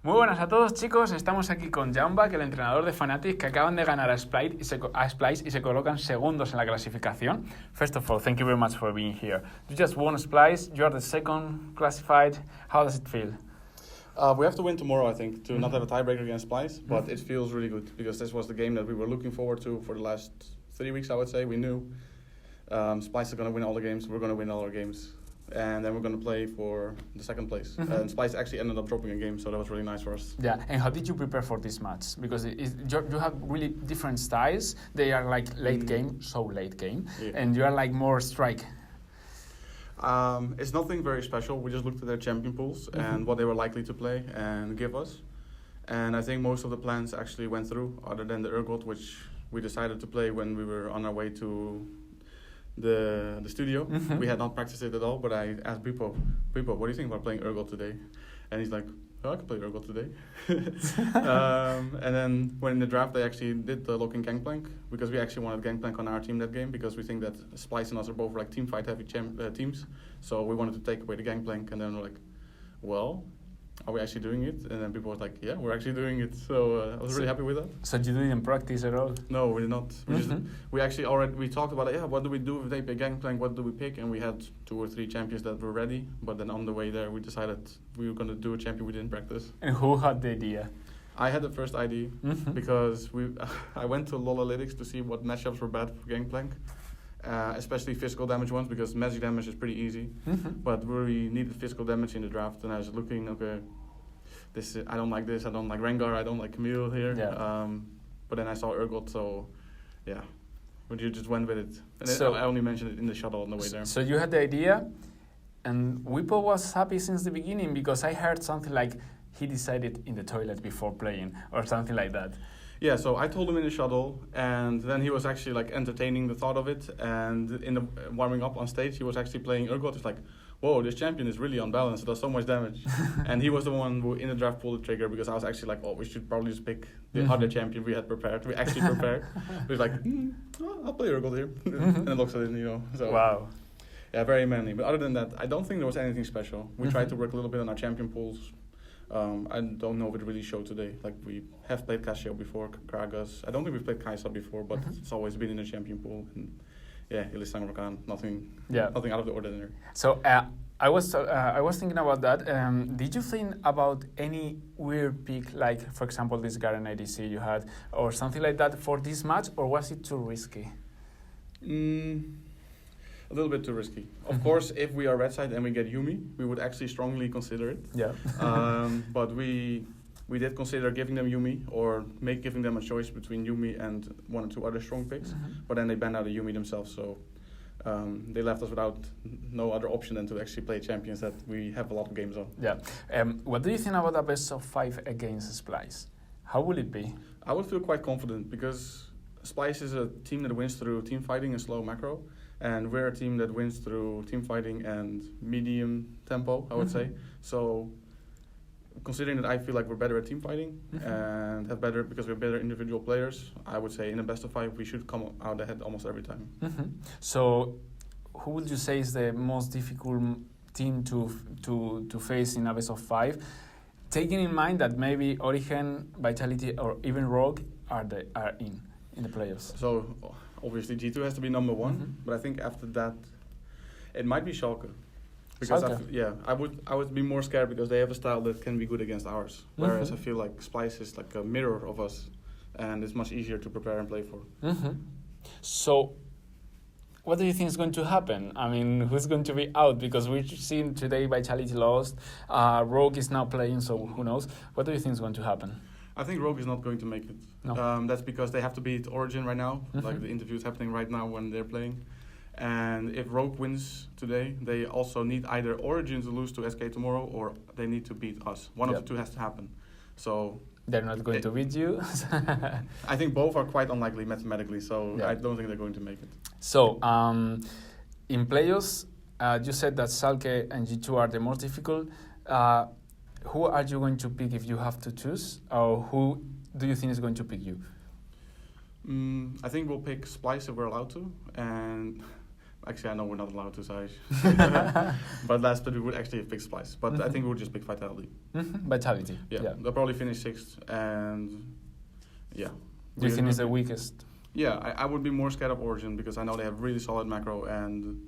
Muy buenas a todos, chicos. Estamos aquí con Youngbuck, el entrenador de Fnatic, que acaban de ganar a Splice y se colocan segundos en la clasificación. First of all, thank you very much for being here. You just won Splice. You are the second classified. How does it feel? We have to win tomorrow, I think, to not have a tiebreaker against Splice, but it feels really good because this was the game that we were looking forward to for the last 3 weeks, I would say. We knew Splice is going to win all the games, we're going to win all our games, and then we're going to play for the second place. And Splice actually ended up dropping a game, so that was really nice for us. Yeah, and how did you prepare for this match? Because you have really different styles. They are like late game, yeah. And you are like more strike. It's nothing very special. We just looked at their champion pools and what they were likely to play and give us. And I think most of the plans actually went through, other than the Urgot, which we decided to play when we were on our way to the studio. We had not practiced it at all, but I asked Bipo, what do you think about playing Urgot today? And he's like, oh, I can play Urgot today. And then when in the draft they actually did the lock-in Gangplank, because we actually wanted Gangplank on our team that game, because we think that Splice and us are both like team fight heavy teams. So we wanted to take away the Gangplank, and then we're like, well, are we actually doing it? And then people was like, yeah, we're actually doing it. So I was really happy with that. So you didn't practice at all? No, we did not. We talked about it. Yeah, what do we do if they pick Gangplank? What do we pick? And we had 2 or 3 champions that were ready. But then on the way there, we decided we were going to do a champion we didn't practice. And who had the idea? I had the first idea because I went to LoLalytics to see what matchups were bad for Gangplank. Especially physical damage ones, because magic damage is pretty easy. But we needed physical damage in the draft, and I was looking, okay, I don't like this, I don't like Rengar, I don't like Camille here. Yeah. But then I saw Urgot, so yeah, but you just went with it. And so, I only mentioned it in the shuttle on the way there. So you had the idea, and Wipo was happy since the beginning, because I heard something like he decided in the toilet before playing, or something like that. Yeah, so I told him in the shuttle, and then he was actually like entertaining the thought of it. And in the warming up on stage, he was actually playing Urgot. It's like, whoa, this champion is really unbalanced. It does so much damage. And he was the one who in the draft pulled the trigger, because I was actually like, oh, we should probably just pick the other champion we had prepared. We actually prepared. He was like, I'll play Urgot here. And it looks at it, So, wow. Yeah, very manly. But other than that, I don't think there was anything special. We tried to work a little bit on our champion pools. I don't know if it really showed today. Like, we have played Casio before, Kragas. I don't think we've played Kaisa before, but it's always been in the champion pool. And yeah, Ilisang Rakan, nothing out of the ordinary. So I was thinking about that. Did you think about any weird pick, like for example this Garen ADC you had, or something like that for this match, or was it too risky? A little bit too risky. Of course, if we are red side and we get Yuumi, we would actually strongly consider it. Yeah. But we did consider giving them Yuumi, or giving them a choice between Yuumi and 1 or 2 other strong picks. But then they banned out a Yuumi themselves, so they left us without no other option than to actually play champions that we have a lot of games on. Yeah. What do you think about a best of 5 against Splice? How will it be? I would feel quite confident, because Splice is a team that wins through team fighting and slow macro. And we're a team that wins through team fighting and medium tempo, I would say. So, considering that I feel like we're better at team fighting and because we're better individual players, I would say in a best of 5 we should come out ahead almost every time. So, who would you say is the most difficult team to face in a best of 5? Taking in mind that maybe Origen, Vitality, or even Rogue are in the playoffs. So, obviously G2 has to be number 1, but I think after that it might be Schalke. Because I would be more scared, because they have a style that can be good against ours. Whereas I feel like Splice is like a mirror of us, and it's much easier to prepare and play for. So, what do you think is going to happen? I mean, who's going to be out? Because we've seen today Vitality lost, Rogue is now playing, so who knows? What do you think is going to happen? I think Rogue is not going to make it. No. That's because they have to beat Origin right now. Like, the interview is happening right now when they're playing. And if Rogue wins today, they also need either Origin to lose to SK tomorrow, or they need to beat us. One of the 2 has to happen. So they're not going to beat you. I think both are quite unlikely mathematically, so I don't think they're going to make it. So in playoffs, you said that Schalke and G2 are the most difficult. Who are you going to pick if you have to choose? Or who do you think is going to pick you? I think we'll pick Splice if we're allowed to. And Actually, I know we're not allowed to say. But last split we would actually have picked Splice. But I think we would just pick Vitality. Vitality. Yeah, they'll probably finish 6th, and yeah. Do you think it's the weakest? Yeah, I would be more scared of Origin because I know they have really solid macro and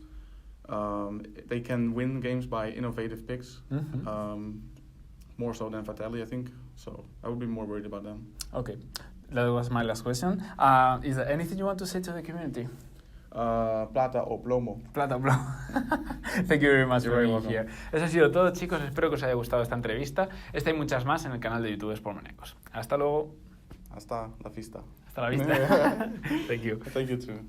they can win games by innovative picks, more so than Vitality, I think. So I would be more worried about them. Okay, that was my last question. Is there anything you want to say to the community? Plata o plomo. Plata o plomo. Thank you very much You're for very being welcome. here. Eso ha sido todo, chicos. Espero que os haya gustado esta entrevista. Esta y muchas más en el canal de YouTube de ESPORTMANIACOS. Hasta luego. Hasta la vista. Hasta la vista. Thank you. Thank you too.